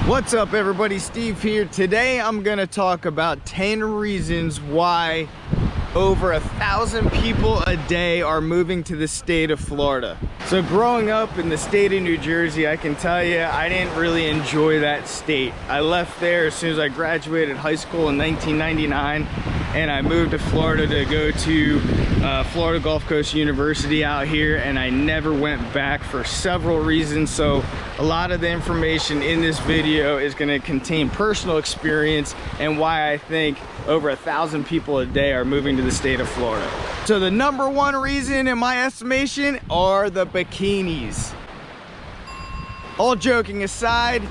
What's up everybody, Steve here. Today I'm gonna talk about 10 reasons why over 1,000 people a day are moving to the state of Florida. So growing up in the state of New Jersey, I can tell you I didn't really enjoy that state. I left there as soon as I graduated high school in 1999, and I moved to Florida to go to Florida Gulf Coast University out here, and I never went back for several reasons. So a lot of the information in this video is going to contain personal experience and why I think over 1,000 people a day are moving to the state of Florida. So the number one reason in my estimation are the bikinis. All joking aside,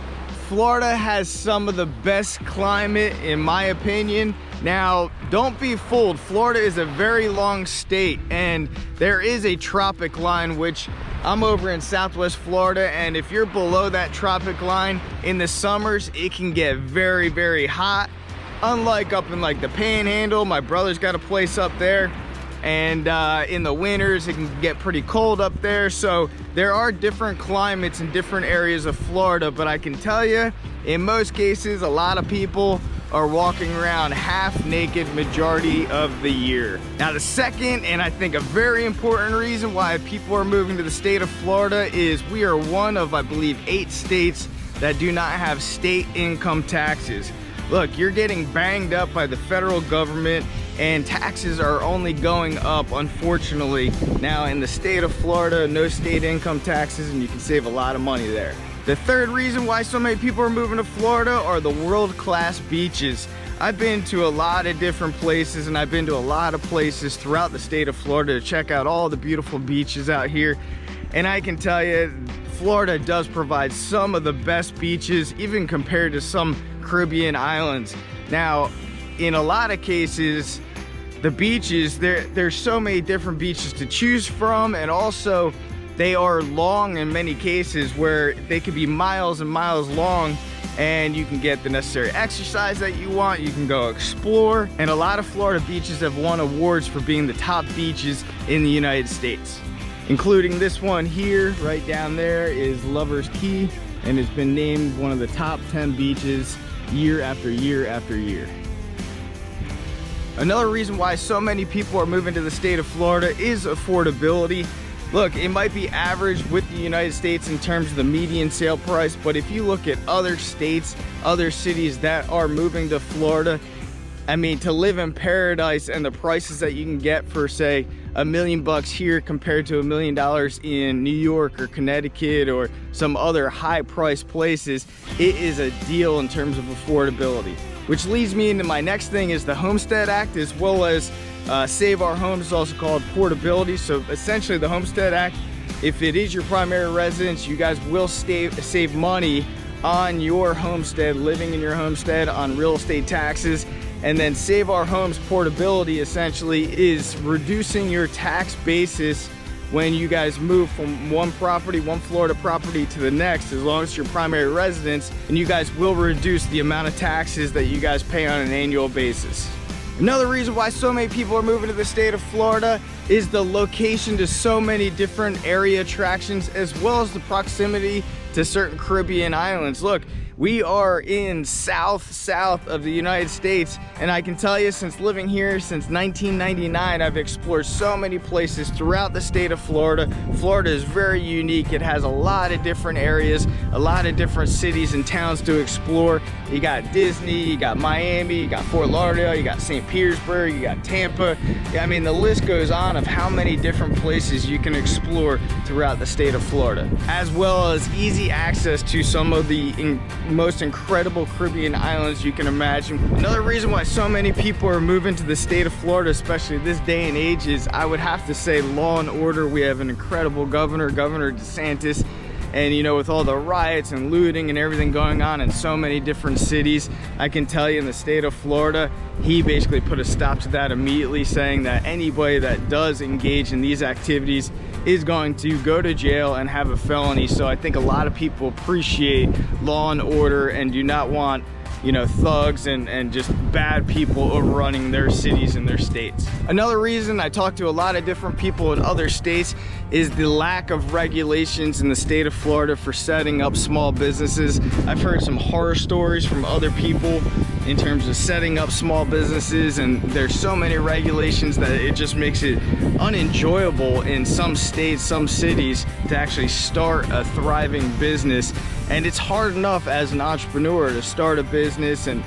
Florida has some of the best climate in my opinion. Now, don't be fooled, Florida is a very long state and there is a tropic line, which I'm over in Southwest Florida, and if you're below that tropic line in the summers, it can get very, very hot. Unlike up in like the Panhandle, my brother's got a place up there, and in the winters it can get pretty cold up there. So there are different climates in different areas of Florida, but I can tell you in most cases a lot of people are walking around half naked majority of the year. Now the second, and I think a very important reason why people are moving to the state of Florida, is we are one of, I believe, 8 states that do not have state income taxes. Look, you're getting banged up by the federal government and taxes are only going up, unfortunately. Now in the state of Florida, no state income taxes, and you can save a lot of money there. The third reason why so many people are moving to Florida are the world-class beaches. I've been to a lot of different places, and I've been to a lot of places throughout the state of Florida to check out all the beautiful beaches out here. And I can tell you, Florida does provide some of the best beaches, even compared to some Caribbean islands. Now, in a lot of cases, the beaches, there's so many different beaches to choose from, and also they are long in many cases where they could be miles and miles long, and you can get the necessary exercise that you want. You can go explore, and a lot of Florida beaches have won awards for being the top beaches in the United States, including this one here. Right down there is Lover's Key, and it's been named one of the top 10 beaches year after year after year. Another reason why so many people are moving to the state of Florida is affordability. Look, it might be average with the United States in terms of the median sale price, but if you look at other states, other cities that are moving to Florida, I mean, to live in paradise and the prices that you can get for, say, $1 million here compared to $1 million in New York or Connecticut or some other high-priced places, it is a deal in terms of affordability. Which leads me into my next thing, is the Homestead Act, as well as Save Our Homes is also called portability. So essentially the Homestead Act, if it is your primary residence, you guys will save money on your homestead, living in your homestead, on real estate taxes. And then Save Our Homes portability essentially is reducing your tax basis when you guys move from one property, one Florida property to the next, as long as it's your primary residence, and you guys will reduce the amount of taxes that you guys pay on an annual basis. Another reason why so many people are moving to the state of Florida is the location to so many different area attractions, as well as the proximity to certain Caribbean islands. Look, we are in south of the United States, and I can tell you, since living here since 1999, I've explored so many places throughout the state of Florida. Florida is very unique. It has a lot of different areas, a lot of different cities and towns to explore. You got Disney, you got Miami, you got Fort Lauderdale, you got St. Petersburg, you got Tampa. I mean, the list goes on of how many different places you can explore throughout the state of Florida, as well as easy access to some of the most incredible Caribbean islands you can imagine. Another reason why so many people are moving to the state of Florida, especially this day and age, is I would have to say law and order. We have an incredible governor, Governor DeSantis, and you know, with all the riots and looting and everything going on in so many different cities, I can tell you in the state of Florida, he basically put a stop to that immediately, saying that anybody that does engage in these activities is going to go to jail and have a felony. So I think a lot of people appreciate law and order and do not want you know, thugs and just bad people overrunning their cities and their states. Another reason I talk to a lot of different people in other states is the lack of regulations in the state of Florida for setting up small businesses. I've heard some horror stories from other people in terms of setting up small businesses, and there's so many regulations that it just makes it unenjoyable in some states, some cities, to actually start a thriving business. And it's hard enough as an entrepreneur to start a business and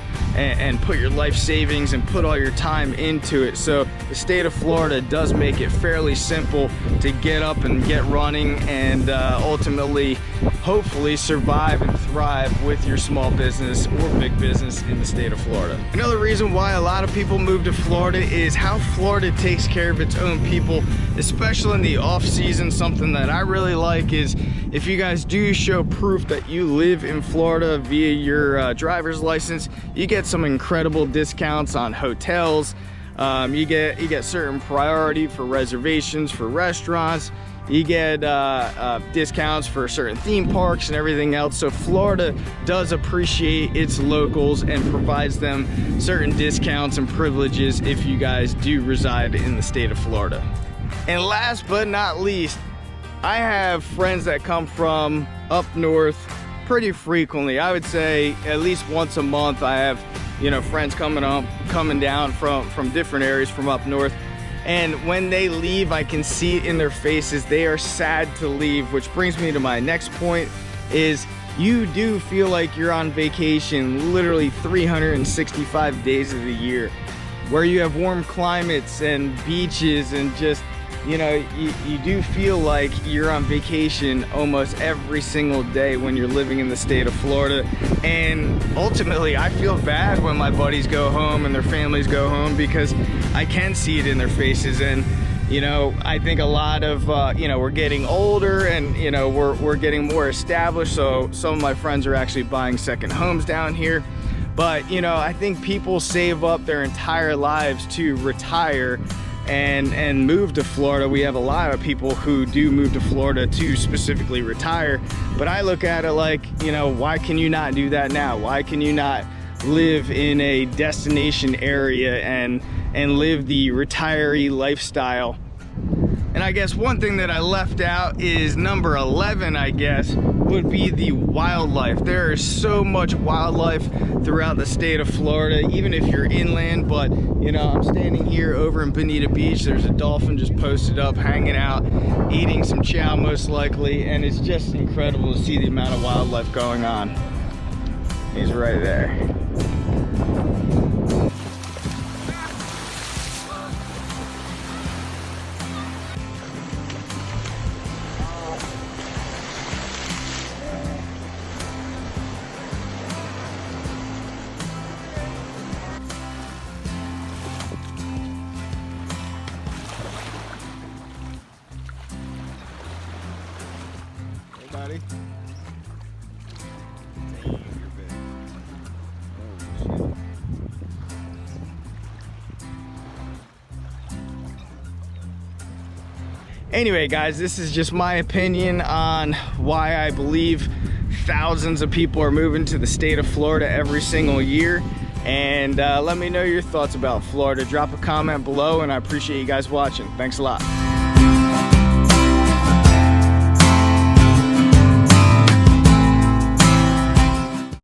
put your life savings and put all your time into it. So the state of Florida does make it fairly simple to get up and get running and ultimately, hopefully, survive and thrive with your small business or big business in the state of Florida. Another reason why a lot of people move to Florida is how Florida takes care of its own people, especially in the off season. Something that I really like is if you guys do show proof that you live in Florida via your driver's license, you get some incredible discounts on hotels. You get certain priority for reservations for restaurants. You get discounts for certain theme parks and everything else. So Florida does appreciate its locals and provides them certain discounts and privileges if you guys do reside in the state of Florida. And last but not least, I have friends that come from up north pretty frequently. I would say at least once a month I have, you know, friends coming down from different areas from up north. And when they leave, I can see it in their faces. They are sad to leave, which brings me to my next point is you do feel like you're on vacation literally 365 days of the year, where you have warm climates and beaches and just, you know, you do feel like you're on vacation almost every single day when you're living in the state of Florida. And ultimately, I feel bad when my buddies go home and their families go home, because I can see it in their faces. And, you know, I think a lot of, you know, we're getting older and, you know, we're getting more established. So some of my friends are actually buying second homes down here. But, you know, I think people save up their entire lives to retire and move to Florida. We have a lot of people who do move to Florida to specifically retire, but I look at it like, you know, why can you not do that now? Why can you not live in a destination area and live the retiree lifestyle? And I guess one thing that I left out is number 11, I guess, would be the wildlife. There is so much wildlife throughout the state of Florida, even if you're inland. But, you know, I'm standing here over in Bonita Beach. There's a dolphin just posted up, hanging out, eating some chow most likely. And it's just incredible to see the amount of wildlife going on. He's right there. Buddy. Dang, you're big. Oh, shit. Anyway, guys, this is just my opinion on why I believe thousands of people are moving to the state of Florida every single year. And let me know your thoughts about Florida. Drop a comment below, and I appreciate you guys watching. Thanks a lot.